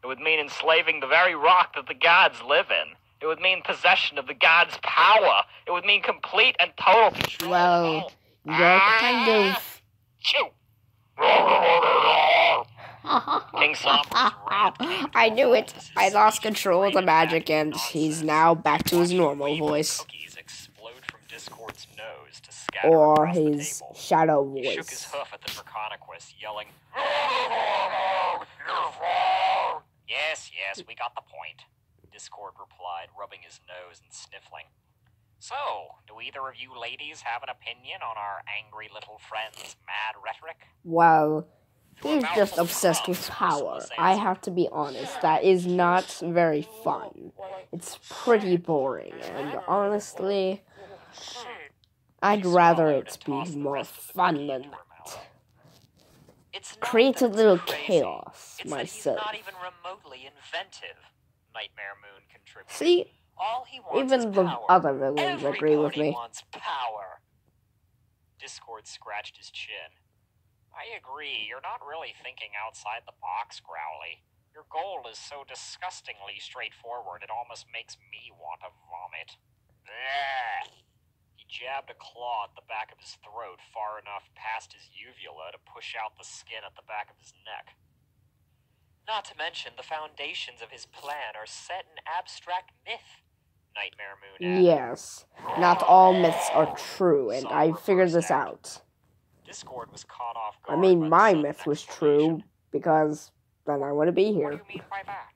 [SPEAKER 3] It would mean enslaving the very rock that the gods live in. It would mean possession of the gods' power. It would mean complete and total control.
[SPEAKER 1] Well, you're kind of...
[SPEAKER 3] Chew! King Sombra's wrath came
[SPEAKER 1] I knew it.
[SPEAKER 2] as his
[SPEAKER 1] I lost
[SPEAKER 2] speech
[SPEAKER 1] control of the
[SPEAKER 2] screamed back
[SPEAKER 1] magic and he's
[SPEAKER 2] nonsense.
[SPEAKER 1] now back to his
[SPEAKER 2] Watching a
[SPEAKER 1] normal
[SPEAKER 2] wave of
[SPEAKER 1] voice.
[SPEAKER 2] Cookies explode from Discord's nose to scatter
[SPEAKER 1] Or
[SPEAKER 2] across the
[SPEAKER 1] his
[SPEAKER 2] table.
[SPEAKER 1] shadow
[SPEAKER 2] He shook his
[SPEAKER 1] voice.
[SPEAKER 2] hoof at the Draconiquist, yelling, Yes, we got the point, Discord replied, rubbing his nose and sniffling. So, do either of you ladies have an opinion on our angry little friend's mad rhetoric?
[SPEAKER 1] Well,
[SPEAKER 2] Through a
[SPEAKER 1] He's just
[SPEAKER 2] mouthful of
[SPEAKER 1] obsessed
[SPEAKER 2] crumbs,
[SPEAKER 1] with power.
[SPEAKER 2] Merciless
[SPEAKER 1] I
[SPEAKER 2] answered.
[SPEAKER 1] have to be honest, that is not very fun. It's pretty boring, and honestly, I'd
[SPEAKER 2] She
[SPEAKER 1] rather
[SPEAKER 2] swallowed
[SPEAKER 1] it
[SPEAKER 2] and
[SPEAKER 1] be
[SPEAKER 2] tossed the
[SPEAKER 1] more
[SPEAKER 2] rest of the
[SPEAKER 1] fun
[SPEAKER 2] cookie
[SPEAKER 1] than
[SPEAKER 2] into her
[SPEAKER 1] that.
[SPEAKER 2] mouth. It's not
[SPEAKER 1] Create
[SPEAKER 2] that
[SPEAKER 1] a
[SPEAKER 2] it's
[SPEAKER 1] little
[SPEAKER 2] crazy.
[SPEAKER 1] chaos
[SPEAKER 2] It's
[SPEAKER 1] myself.
[SPEAKER 2] that he's not even remotely inventive, Nightmare Moon contributed.
[SPEAKER 1] See,
[SPEAKER 2] All he wants
[SPEAKER 1] even
[SPEAKER 2] is
[SPEAKER 1] the
[SPEAKER 2] power.
[SPEAKER 1] other villains agree with
[SPEAKER 2] Everybody
[SPEAKER 1] me.
[SPEAKER 2] wants power. Discord scratched his chin. I agree, you're not really thinking outside the box, Growly. Your goal is so disgustingly straightforward, it almost makes me want to vomit. Blech. He jabbed a claw at the back of his throat far enough past his uvula to push out the skin at the back of his neck. Not to mention, the foundations of his plan are set in abstract myth, Nightmare Moon added.
[SPEAKER 1] Yes, not all myths are true, and I figured this out.
[SPEAKER 2] Discord was caught off
[SPEAKER 1] I
[SPEAKER 2] guard
[SPEAKER 1] mean,
[SPEAKER 2] by the
[SPEAKER 1] my
[SPEAKER 2] sudden
[SPEAKER 1] myth was
[SPEAKER 2] exclamation.
[SPEAKER 1] true, because then I wouldn't be
[SPEAKER 2] What do
[SPEAKER 1] here.
[SPEAKER 2] you mean by that?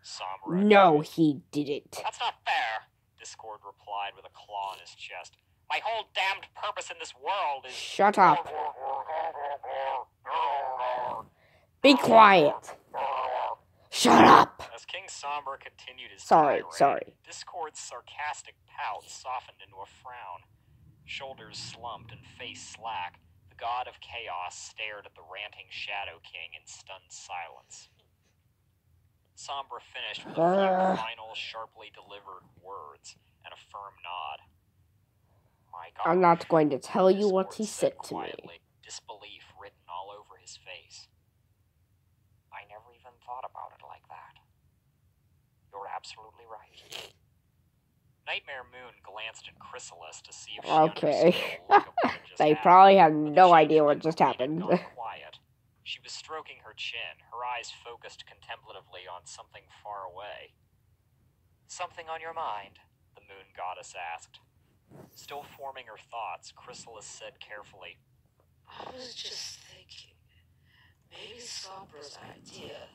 [SPEAKER 2] Sombra
[SPEAKER 1] No,
[SPEAKER 2] accused.
[SPEAKER 1] he didn't.
[SPEAKER 2] That's not fair, Discord replied with a claw in his chest. My whole damned purpose in this world is...
[SPEAKER 1] Shut up. Be quiet. Shut up.
[SPEAKER 2] As King Sombra continued his
[SPEAKER 1] Sorry.
[SPEAKER 2] Discord's sarcastic pout softened into a frown. Shoulders slumped and face slack, the god of chaos stared at the ranting Shadow King in stunned silence. Sombra finished with a few final, sharply delivered words and a firm nod. My God,
[SPEAKER 1] I'm not going to tell you what he
[SPEAKER 2] Discord
[SPEAKER 1] said to me.
[SPEAKER 2] quietly, disbelief written all over his face. I never even thought about it like that. You're absolutely right. Nightmare Moon glanced at Chrysalis to see if she
[SPEAKER 1] Okay.
[SPEAKER 2] understood the look of what had just
[SPEAKER 1] They
[SPEAKER 2] happened,
[SPEAKER 1] probably have
[SPEAKER 2] but the
[SPEAKER 1] no idea what
[SPEAKER 2] changeling
[SPEAKER 1] just
[SPEAKER 2] queen had
[SPEAKER 1] happened.
[SPEAKER 2] gone quiet. She was stroking her chin, her eyes focused contemplatively on something far away. Something on your mind? The moon goddess asked. Still forming her thoughts, Chrysalis said carefully,
[SPEAKER 4] I was just thinking, maybe Sombra's idea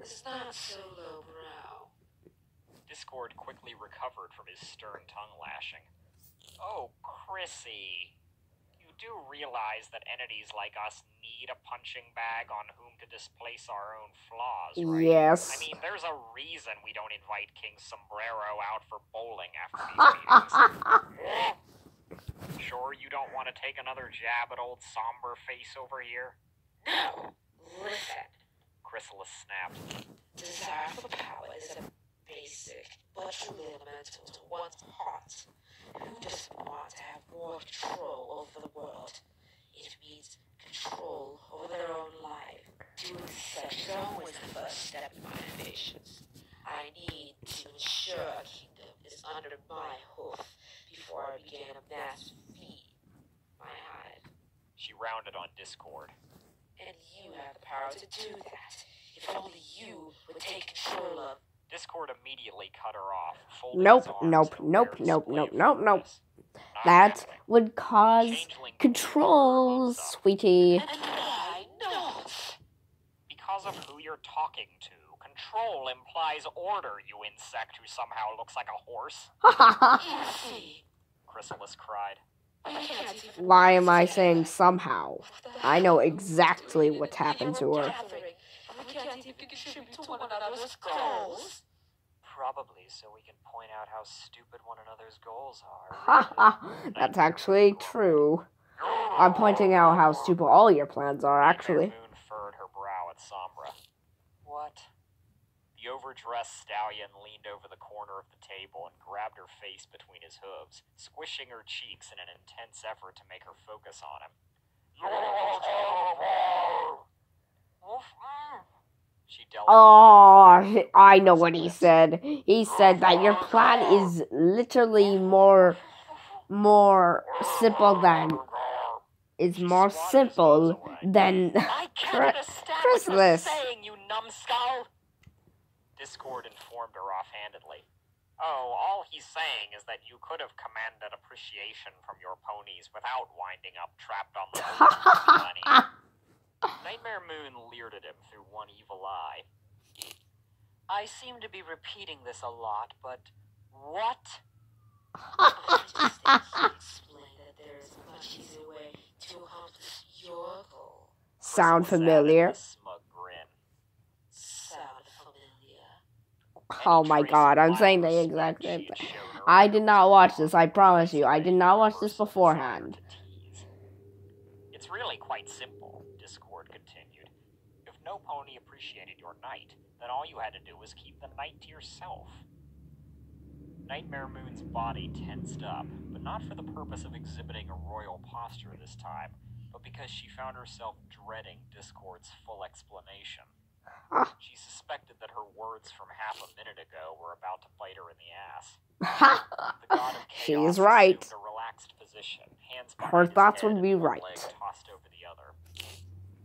[SPEAKER 4] is not so lowbrow.
[SPEAKER 2] Discord quickly recovered from his stern tongue lashing. Oh, Chrissy. You do realize that entities like us need a punching bag on whom to displace our own flaws, right?
[SPEAKER 1] Yes.
[SPEAKER 2] I mean, there's a reason we don't invite King Sombrero out for bowling after these meetings. Sure you don't want to take another jab at old somber face over here?
[SPEAKER 4] No, listen.
[SPEAKER 2] Chrysalis snapped.
[SPEAKER 4] Desire for power is a basic but truly elemental to one's heart. Who doesn't want to have more control over the world? It means control over their own life. Doing such is always the first step in my ambitions. I need to ensure a kingdom is under my hoof before I begin a mass feed my hive.
[SPEAKER 2] She rounded on Discord.
[SPEAKER 4] And you have the power to do that. If only you would take control of...
[SPEAKER 2] Discord immediately cut her off, folding
[SPEAKER 1] Nope.
[SPEAKER 2] his arms in a rare display of weakness. Not
[SPEAKER 1] That
[SPEAKER 2] happening.
[SPEAKER 1] would cause
[SPEAKER 2] Changeling
[SPEAKER 1] control,
[SPEAKER 2] confused her hopes up.
[SPEAKER 1] sweetie.
[SPEAKER 4] And why not?
[SPEAKER 2] Because of who you're talking to. Control implies order, you insect who somehow looks like a horse.
[SPEAKER 4] Easy.
[SPEAKER 2] Chrysalis cried.
[SPEAKER 4] I can't even...
[SPEAKER 1] Why am I saying somehow? I know exactly what happened to her.
[SPEAKER 4] We can't even contribute to one another's goals.
[SPEAKER 2] Probably so we can point out how stupid one another's goals are.
[SPEAKER 1] That's actually true. I'm pointing out how stupid all your plans are, actually.
[SPEAKER 2] Nightmare Moon furrowed her brow at Sombra. What? The overdressed stallion leaned over the corner of the table and grabbed her face between his hooves, squishing her cheeks in an intense effort to make her focus on him. She delicately...
[SPEAKER 1] Oh, I know what he said. He said that your plan is literally more simple than
[SPEAKER 2] I can't understand what you're
[SPEAKER 1] Chrysalis.
[SPEAKER 2] saying, you numbskull! Discord informed her offhandedly. Oh, all he's saying is that you could have commanded appreciation from your ponies without winding up trapped on the millennium. Nightmare Moon leered at him through one evil eye. I seem to be repeating this a lot, but what?
[SPEAKER 4] I just think he explained that there is a much easier way to accomplish
[SPEAKER 1] sound
[SPEAKER 2] Chrysalis added
[SPEAKER 1] familiar.
[SPEAKER 2] with a smug grin.
[SPEAKER 4] Sound familiar.
[SPEAKER 1] Oh my god, I'm saying the exact same thing. I did not watch this, I promise you. I did not watch this beforehand.
[SPEAKER 2] It's really quite simple, Discord continued. If no pony appreciated your knight, then all you had to do was keep the knight to yourself. Nightmare Moon's body tensed up, but not for the purpose of exhibiting a royal posture this time, but because she found herself dreading Discord's full explanation. She suspected that her words from half a minute ago were about to bite her in the ass. The god of
[SPEAKER 1] She
[SPEAKER 2] chaos
[SPEAKER 1] is right.
[SPEAKER 2] assumed a relaxed position, hands
[SPEAKER 1] Her
[SPEAKER 2] behind his
[SPEAKER 1] thoughts
[SPEAKER 2] head
[SPEAKER 1] would be
[SPEAKER 2] and one
[SPEAKER 1] right.
[SPEAKER 2] leg tossed over the other.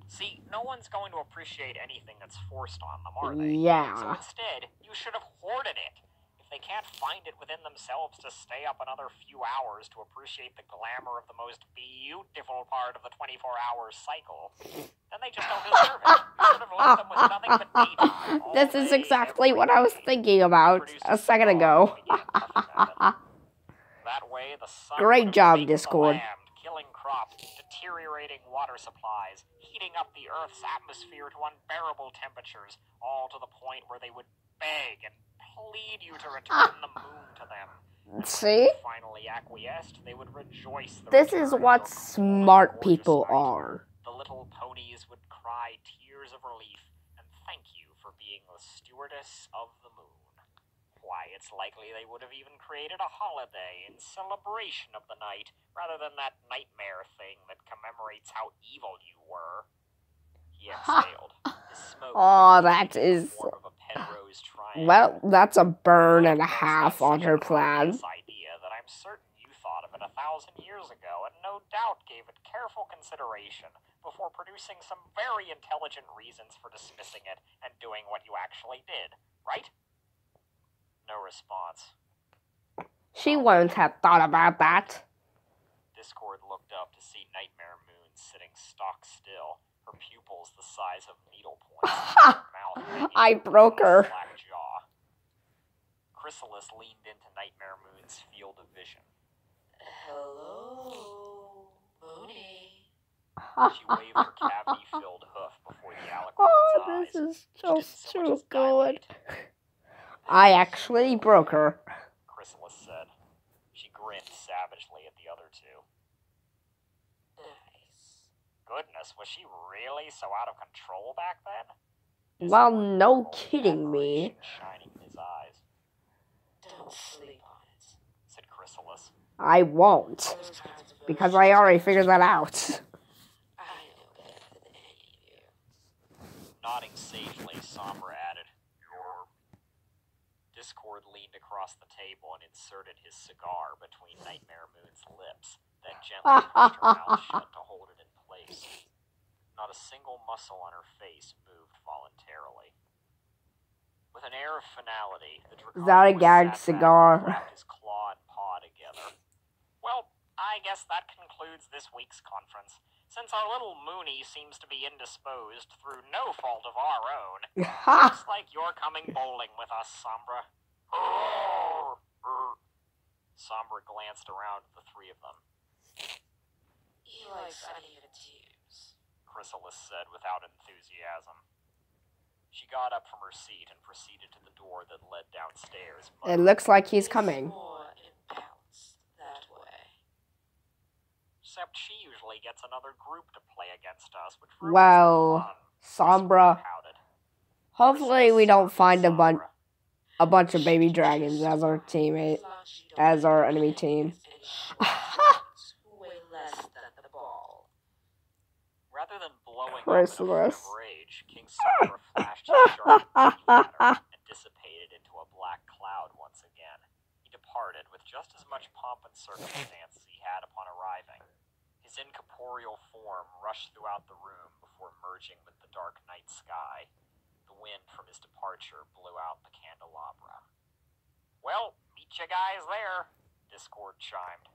[SPEAKER 2] See, no one's going to appreciate anything that's forced on them, are they?
[SPEAKER 1] Yeah.
[SPEAKER 2] So instead, you should have hoarded it. If they can't find it within themselves to stay up another few hours to appreciate the glamour of the most beautiful part of the 24-hour cycle, then they just don't deserve it. You should have left them with nothing but daytime. all
[SPEAKER 1] This is
[SPEAKER 2] day,
[SPEAKER 1] exactly
[SPEAKER 2] every
[SPEAKER 1] what I was
[SPEAKER 2] night.
[SPEAKER 1] thinking about
[SPEAKER 2] Produced
[SPEAKER 1] a second
[SPEAKER 2] cigar
[SPEAKER 1] ago.
[SPEAKER 2] and began puffing at it. That way, the sun
[SPEAKER 1] Great
[SPEAKER 2] would have
[SPEAKER 1] job,
[SPEAKER 2] baked
[SPEAKER 1] Discord.
[SPEAKER 2] the land, killing crops, deteriorating water supplies, heating up the Earth's atmosphere to unbearable temperatures, all to the point where they would beg and plead you to return the moon to them. And
[SPEAKER 1] See?
[SPEAKER 2] when they finally acquiesced, they would rejoice the
[SPEAKER 1] This is
[SPEAKER 2] return
[SPEAKER 1] what
[SPEAKER 2] of a cool and
[SPEAKER 1] smart
[SPEAKER 2] gorgeous
[SPEAKER 1] people
[SPEAKER 2] night.
[SPEAKER 1] are.
[SPEAKER 2] The little ponies would cry tears of relief and thank you for being the stewardess of the moon. Why, it's likely they would have even created a holiday in celebration of the night, rather than that nightmare thing that commemorates how evil you were. He exhaled. His smoke
[SPEAKER 1] Oh,
[SPEAKER 2] quickly
[SPEAKER 1] that
[SPEAKER 2] taking the
[SPEAKER 1] is...
[SPEAKER 2] form of a Penrose triangle.
[SPEAKER 1] Well, that's a burn
[SPEAKER 2] But
[SPEAKER 1] and a
[SPEAKER 2] of course,
[SPEAKER 1] half
[SPEAKER 2] that's
[SPEAKER 1] on
[SPEAKER 2] such
[SPEAKER 1] her
[SPEAKER 2] an
[SPEAKER 1] plan.
[SPEAKER 2] obvious idea that I'm certain you thought of it 1,000 years ago, and no doubt gave it careful consideration before producing some very intelligent reasons for dismissing it and doing what you actually did, right? No response.
[SPEAKER 1] She won't have thought about that.
[SPEAKER 2] Discord looked up to see Nightmare Moon sitting stock still, her pupils the size of needle points, her mouth hanging
[SPEAKER 1] I
[SPEAKER 2] open
[SPEAKER 1] broke
[SPEAKER 2] on a
[SPEAKER 1] her.
[SPEAKER 2] slack jaw. Chrysalis leaned into Nightmare Moon's field of vision.
[SPEAKER 4] Hello, Mooney.
[SPEAKER 2] She waved her cavity-filled hoof before the alicorn's
[SPEAKER 1] Oh,
[SPEAKER 2] eyes,
[SPEAKER 1] this is
[SPEAKER 2] which didn't
[SPEAKER 1] just
[SPEAKER 2] so much
[SPEAKER 1] too
[SPEAKER 2] as
[SPEAKER 1] good.
[SPEAKER 2] dilate.
[SPEAKER 1] I actually broke her.
[SPEAKER 2] Chrysalis said. She grinned savagely at the other two.
[SPEAKER 4] Nice.
[SPEAKER 2] Goodness, was she really so out of control back then?
[SPEAKER 1] Well,
[SPEAKER 2] Discord
[SPEAKER 1] no
[SPEAKER 2] marveled,
[SPEAKER 1] kidding me.
[SPEAKER 2] admiration shining in his eyes.
[SPEAKER 4] Don't sleep on it.
[SPEAKER 2] Said Chrysalis.
[SPEAKER 1] I won't.
[SPEAKER 4] Those kinds of
[SPEAKER 1] Because I already figured that out.
[SPEAKER 4] I know better than any of you.
[SPEAKER 2] Nodding sagely, Sombra added, "Your..." Discord leaned across the table and inserted his cigar between Nightmare Moon's lips, then gently pushed her mouth shut to hold it in place. Not a single muscle on her face moved voluntarily. With an air of finality, the
[SPEAKER 1] Is that a
[SPEAKER 2] Draconic
[SPEAKER 1] gagged
[SPEAKER 2] sat back and
[SPEAKER 1] cigar?
[SPEAKER 2] clapped his claw and paw together. Well, I guess that concludes this week's conference. Since our little Mooney seems to be indisposed through no fault of our own, looks like you're coming bowling with us, Sombra. Sombra glanced around at the three of them.
[SPEAKER 4] He likes uneven tubes.
[SPEAKER 2] Chrysalis said without enthusiasm. She got up from her seat and proceeded to the door that led downstairs.
[SPEAKER 1] It looks like he's coming.
[SPEAKER 4] More imbalanced that way.
[SPEAKER 2] Except she usually gets another group to play against us, which
[SPEAKER 1] Well, Sombra,
[SPEAKER 2] pouted.
[SPEAKER 1] hopefully we don't find a
[SPEAKER 2] Sombra.
[SPEAKER 1] bunch of baby dragons as our teammate, as our enemy team.
[SPEAKER 4] Who weigh less than the ball.
[SPEAKER 2] Rather than blowing up in a fit
[SPEAKER 1] Chrysalis.
[SPEAKER 2] of rage, King Sombra flashed his sharp teeth at her and dissipated into a black cloud once again. He departed with just as much pomp and circumstance as he had upon arriving. His incorporeal form rushed throughout the room before merging with the dark night sky. The wind from his departure blew out the candelabra. Well, meet you guys there, Discord chimed.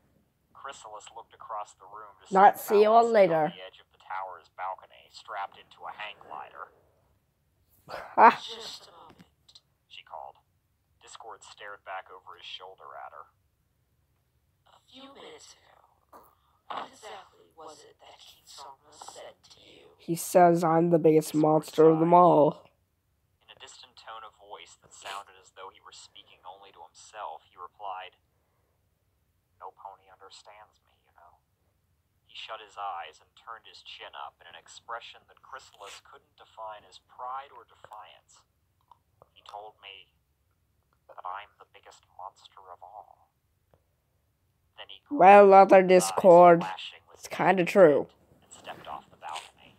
[SPEAKER 2] Chrysalis looked across the room to
[SPEAKER 1] See you all
[SPEAKER 2] Valak
[SPEAKER 1] later.
[SPEAKER 2] on the edge of the tower's balcony, strapped into a hang glider.
[SPEAKER 4] Just a moment.
[SPEAKER 2] She called. Discord stared back over his shoulder at her.
[SPEAKER 4] A few minutes ago, what exactly was was it that King Somnus said to you?
[SPEAKER 1] He says I'm the biggest monster of them all.
[SPEAKER 2] In a distant tone of voice that sounded as though he were speaking only to himself, he replied, "No pony understands me, you know." He shut his eyes and turned his chin up in an expression that Chrysalis couldn't define as pride or defiance. He told me that I'm the biggest monster of all. Then he
[SPEAKER 1] Well, other
[SPEAKER 2] his eyes
[SPEAKER 1] Discord,
[SPEAKER 2] flashing with
[SPEAKER 1] it's kinda
[SPEAKER 2] intent
[SPEAKER 1] true.
[SPEAKER 2] and stepped off the balcony.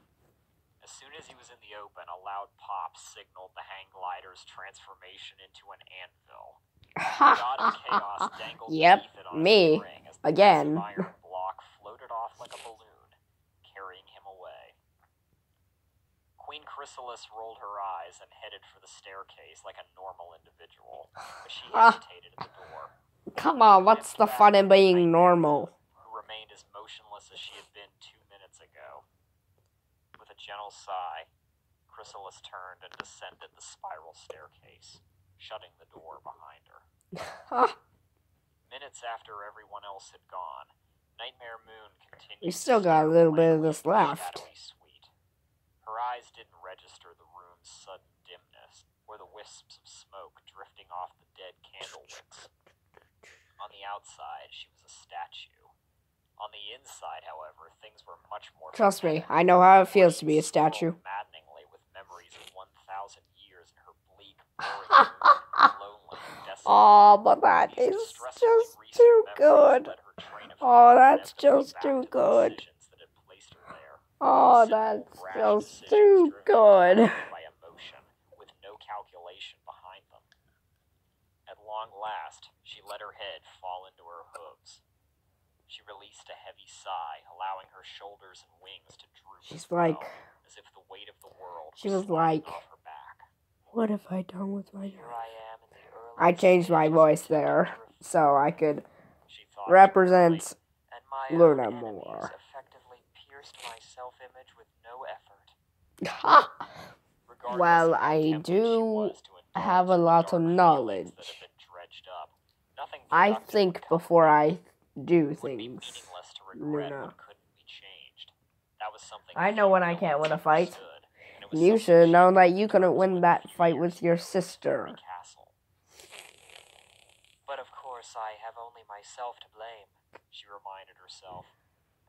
[SPEAKER 2] As soon as he was in the open, a loud pop signaled the hang glider's transformation into an anvil. The god of chaos dangled
[SPEAKER 1] Yep,
[SPEAKER 2] beneath it on a
[SPEAKER 1] me,
[SPEAKER 2] string as the
[SPEAKER 1] again.
[SPEAKER 2] massive iron block floated off like a balloon, carrying him away. Queen Chrysalis rolled her eyes and headed for the staircase like a normal individual, but she hesitated at the door.
[SPEAKER 1] Come on, what's the fun in being normal?
[SPEAKER 2] Who remained as motionless as she had been 2 minutes ago. With a gentle sigh, Chrysalis turned and descended the spiral staircase, shutting the door behind her. Minutes after everyone else had gone, Nightmare Moon continued.
[SPEAKER 1] We still got a little bit of this left.
[SPEAKER 2] Her eyes didn't register the room's sudden dimness, or the wisps of smoke drifting off the dead candle wicks. On the outside, she was a statue. On the inside, however, things were much more...
[SPEAKER 1] Trust me, I know how it feels to be a statue.
[SPEAKER 2] Maddeningly with memories of 1,000 years in her bleak, boring room, lonely, desolate.
[SPEAKER 1] Oh, but that is just too good. Oh, that's just too good. Oh, that's just too good.
[SPEAKER 2] By emotion, with no calculation behind them. At long last, she let her head fall into her hooves. She released a heavy sigh, allowing her shoulders and wings to droop.
[SPEAKER 1] She's like,
[SPEAKER 2] as if the weight of the world
[SPEAKER 1] she was like,
[SPEAKER 2] off her back.
[SPEAKER 1] What have I done with my
[SPEAKER 2] Here I am in the early
[SPEAKER 1] I changed my
[SPEAKER 2] stages
[SPEAKER 1] voice
[SPEAKER 2] of
[SPEAKER 1] there
[SPEAKER 2] development.
[SPEAKER 1] so I could
[SPEAKER 2] She thought
[SPEAKER 1] represent
[SPEAKER 2] and my
[SPEAKER 1] Luna
[SPEAKER 2] own
[SPEAKER 1] more.
[SPEAKER 2] enemies effectively pierced my self-image with no effort. Regardless
[SPEAKER 1] Well,
[SPEAKER 2] of how
[SPEAKER 1] I
[SPEAKER 2] tempted she
[SPEAKER 1] do
[SPEAKER 2] was to indulge
[SPEAKER 1] have a
[SPEAKER 2] in the
[SPEAKER 1] lot
[SPEAKER 2] dark
[SPEAKER 1] of
[SPEAKER 2] feelings
[SPEAKER 1] knowledge.
[SPEAKER 2] that had been dredged up, nothing
[SPEAKER 1] I
[SPEAKER 2] productive
[SPEAKER 1] think
[SPEAKER 2] would come
[SPEAKER 1] before
[SPEAKER 2] of it.
[SPEAKER 1] I do
[SPEAKER 2] It would be
[SPEAKER 1] things.
[SPEAKER 2] meaningless to regret
[SPEAKER 1] Luna.
[SPEAKER 2] what couldn't be changed. That was something
[SPEAKER 1] I know
[SPEAKER 2] few
[SPEAKER 1] when I
[SPEAKER 2] villains
[SPEAKER 1] can't win a fight.
[SPEAKER 2] understood, and it was
[SPEAKER 1] You
[SPEAKER 2] something
[SPEAKER 1] should have
[SPEAKER 2] she
[SPEAKER 1] known that
[SPEAKER 2] couldn't
[SPEAKER 1] you couldn't
[SPEAKER 2] terms
[SPEAKER 1] win
[SPEAKER 2] with
[SPEAKER 1] that
[SPEAKER 2] a few
[SPEAKER 1] fight
[SPEAKER 2] years
[SPEAKER 1] with your
[SPEAKER 2] ago in
[SPEAKER 1] sister.
[SPEAKER 2] Stormy Castle. But of course, I have only myself to blame, she reminded herself.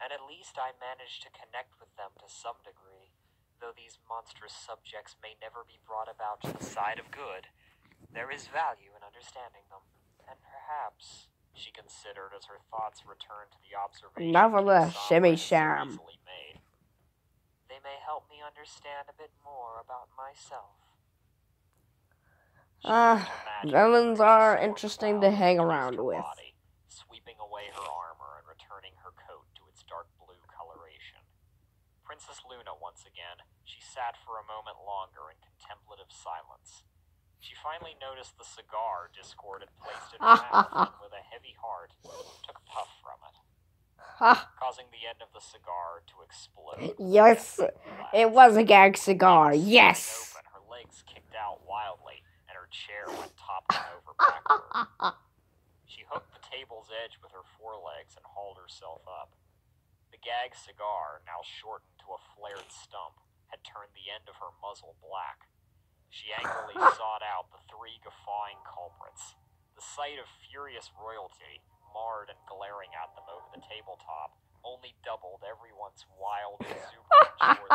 [SPEAKER 2] And at least I managed to connect with them to some degree. Though these monstrous subjects may never be brought about to the side of good, there is value in understanding them. And perhaps, she considered as her thoughts returned to the observation
[SPEAKER 1] Enough of the
[SPEAKER 2] King Somnus
[SPEAKER 1] shimmy
[SPEAKER 2] had so
[SPEAKER 1] sham.
[SPEAKER 2] easily made. They may help me understand a bit more about myself.
[SPEAKER 1] Villains are interesting to hang around with.
[SPEAKER 2] Body, sweeping away her armor and returning her coat to its dark blue coloration. Princess Luna once again, she sat for a moment longer in contemplative silence. She finally noticed the cigar Discord had placed in her mouth and with a heavy heart, took a puff from it, causing the end of the cigar to explode.
[SPEAKER 1] Yes, it was a gag cigar, yes!
[SPEAKER 2] Open, her legs kicked out wildly, and her chair went toppling over backward. She hooked the table's edge with her forelegs and hauled herself up. The gag cigar, now shortened to a flared stump, had turned the end of her muzzle black. She angrily sought out the three guffawing culprits. The sight of furious royalty, marred and glaring at them over the tabletop, only doubled everyone's wild, exuberant joy.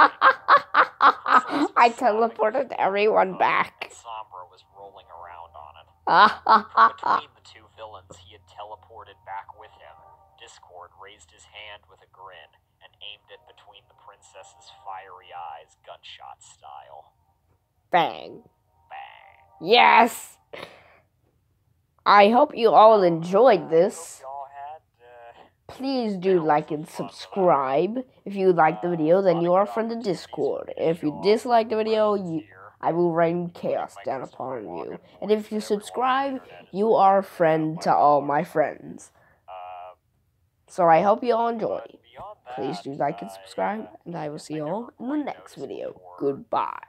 [SPEAKER 1] I teleported everyone back.
[SPEAKER 2] Sombra was rolling around on it.
[SPEAKER 1] Ah,
[SPEAKER 2] From between the two villains he had teleported back with him, Discord raised his hand with a grin and aimed it between the princess's fiery eyes, gunshot style.
[SPEAKER 1] Bang.
[SPEAKER 2] Bang.
[SPEAKER 1] Yes! I hope you all enjoyed this. Please do like and subscribe. If you liked the video, then you are from the Discord. If you dislike the video, I will rain chaos down upon you. And if you subscribe, you are a friend to all my friends. So I hope you all enjoy. Please do like and subscribe, and I will see you all in the next video. Goodbye.